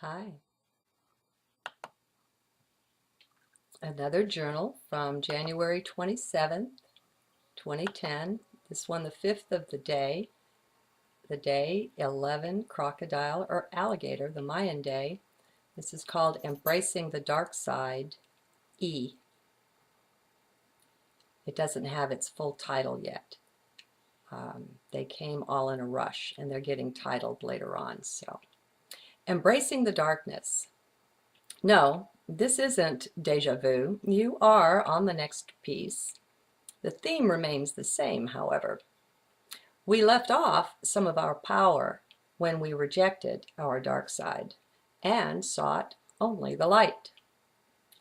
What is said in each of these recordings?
Hi. Another journal from January 27th, 2010. This one, the 5th of the day 11, crocodile or alligator, the Mayan day. This is called Embracing the Dark Side, E. It doesn't have its full title yet. They came all in a rush, and they're getting titled later on. So, Embracing the Darkness. No, this isn't deja vu. You are on the next piece. The theme remains the same, however. We left off some of our power when we rejected our dark side and sought only the light.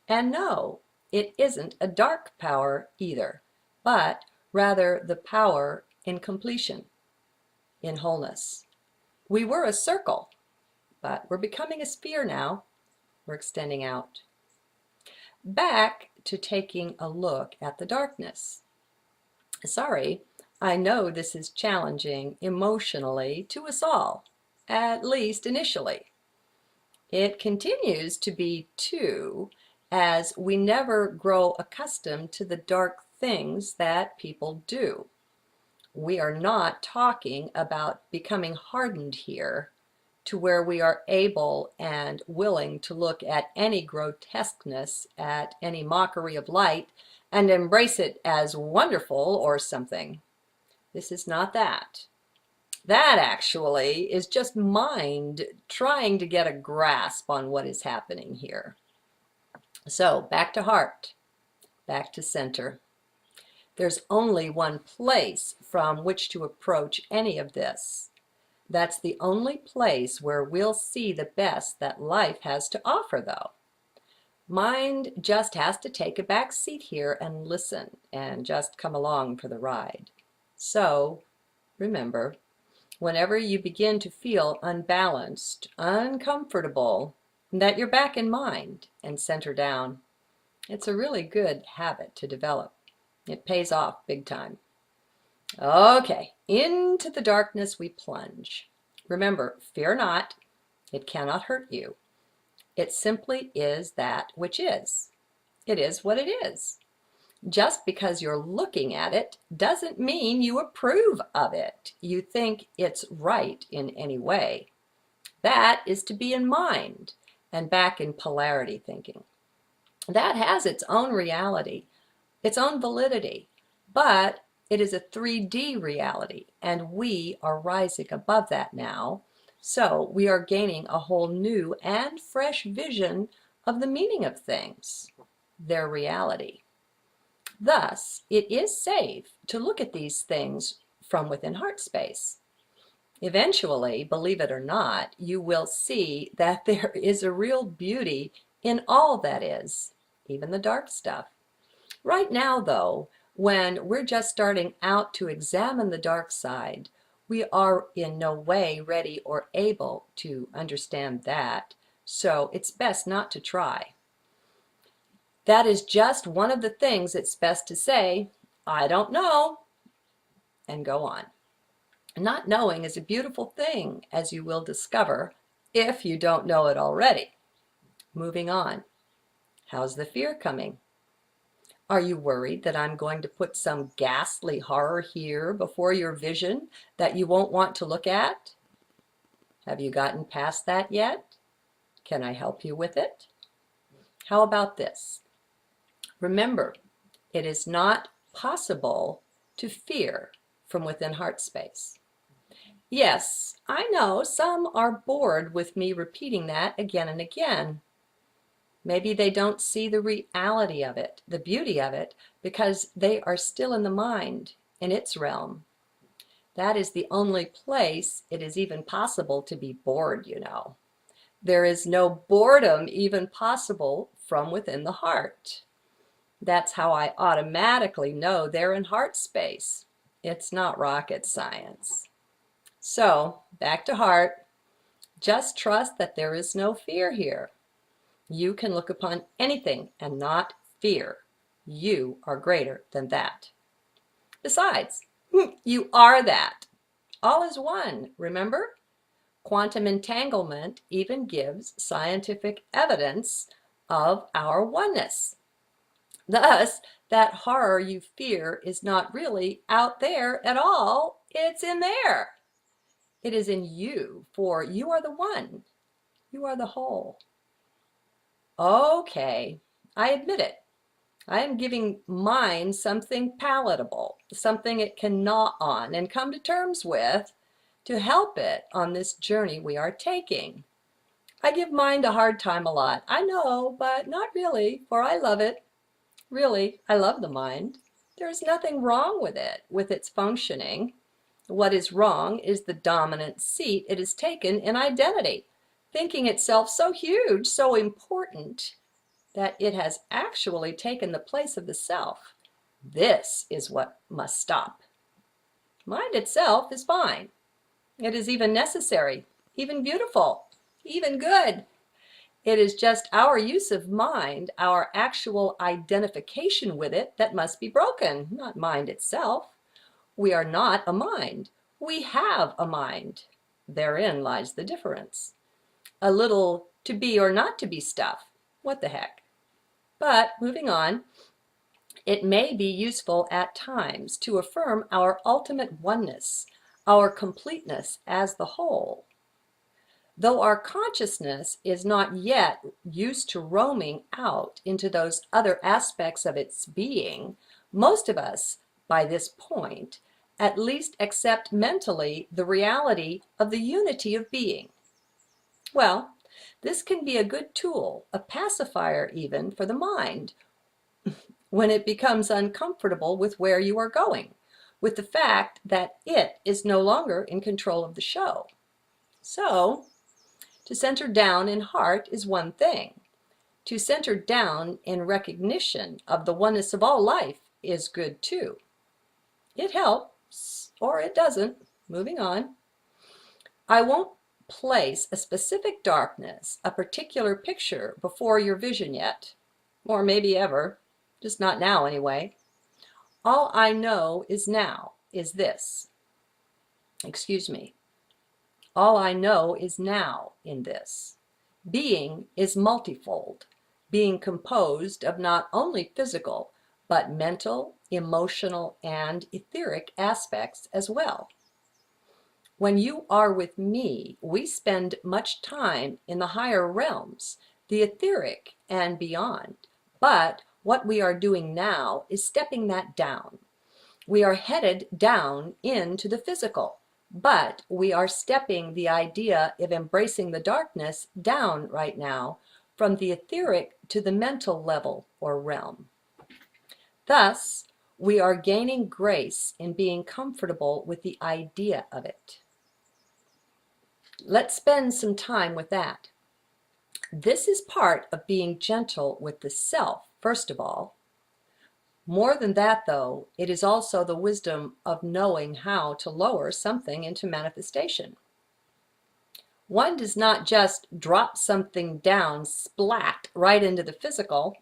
And no, it isn't a dark power either, but rather the power in completion, in wholeness. We were a circle, but we're becoming a sphere now. We're extending out. Back to taking a look at the darkness. Sorry, I know this is challenging emotionally to us all, at least initially. It continues to be too, as we never grow accustomed to the dark things that people do. We are not talking about becoming hardened here to where we are able and willing to look at any grotesqueness, at any mockery of light, and embrace it as wonderful or something. This is not that. That actually is just mind trying to get a grasp on what is happening here. So back to heart, back to center. There's only one place from which to approach any of this. That's the only place where we'll see the best that life has to offer, though. Mind just has to take a back seat here and listen and just come along for the ride. So, remember, whenever you begin to feel unbalanced, uncomfortable, that you're back in mind and center down. It's a really good habit to develop. It pays off big time. Okay, into the darkness we plunge. Remember, fear not, it cannot hurt you. It simply is that which is. It is what it is. Just because you're looking at it doesn't mean you approve of it. You think it's right in any way. That is to be in mind and back in polarity thinking. That has its own reality, its own validity, but it is a 3D reality, and we are rising above that now. So we are gaining a whole new and fresh vision of the meaning of things, their reality. Thus, it is safe to look at these things from within heart space. Eventually, believe it or not, you will see that there is a real beauty in all that is, even the dark stuff. Right now, though, when we're just starting out to examine the dark side, we are in no way ready or able to understand that, so it's best not to try. That is just one of the things it's best to say, I don't know, and go on. Not knowing is a beautiful thing, as you will discover if you don't know it already. Moving on. How's the fear coming? Are you worried that I'm going to put some ghastly horror here before your vision that you won't want to look at? Have you gotten past that yet? Can I help you with it? How about this? Remember, it is not possible to fear from within heart space. Yes, I know some are bored with me repeating that again and again. Maybe they don't see the reality of it, the beauty of it, because they are still in the mind, in its realm. That is the only place it is even possible to be bored, you know. There is no boredom even possible from within the heart. That's how I automatically know they're in heart space. It's not rocket science. So, back to heart. Just trust that there is no fear here. You can look upon anything and not fear. You are greater than that. Besides, you are that. All is one, remember? Quantum entanglement even gives scientific evidence of our oneness. Thus, that horror you fear is not really out there at all, it's in there. It is in you, for you are the one. You are the whole. Okay, I admit it. I am giving mind something palatable, something it can gnaw on and come to terms with to help it on this journey we are taking. I give mind a hard time a lot, I know, but not really, for I love it. Really, I love the mind. There is nothing wrong with it, with its functioning. What is wrong is the dominant seat it has taken in identity, thinking itself so huge, so important, that it has actually taken the place of the self. This is what must stop. Mind itself is fine. It is even necessary, even beautiful, even good. It is just our use of mind, our actual identification with it, that must be broken, not mind itself. We are not a mind. We have a mind. Therein lies the difference. A little to be or not to be stuff. What the heck? But moving on, it may be useful at times to affirm our ultimate oneness, our completeness as the whole. Though our consciousness is not yet used to roaming out into those other aspects of its being, most of us, by this point, at least accept mentally the reality of the unity of being. Well, this can be a good tool, a pacifier even, for the mind, when it becomes uncomfortable with where you are going, with the fact that it is no longer in control of the show. So, to center down in heart is one thing. To center down in recognition of the oneness of all life is good too. It helps, or it doesn't. Moving on. I won't place a specific darkness, a particular picture before your vision yet, or maybe ever, just not now anyway. All I know is now is this. All I know is now in this. Being is multifold, being composed of not only physical, but mental, emotional, and etheric aspects as well. When you are with me, we spend much time in the higher realms, the etheric and beyond. But what we are doing now is stepping that down. We are headed down into the physical, but we are stepping the idea of embracing the darkness down right now from the etheric to the mental level or realm. Thus, we are gaining grace in being comfortable with the idea of it. Let's spend some time with that. This is part of being gentle with the self, first of all. More than that, though, it is also the wisdom of knowing how to lower something into manifestation. One does not just drop something down, splat, right into the physical.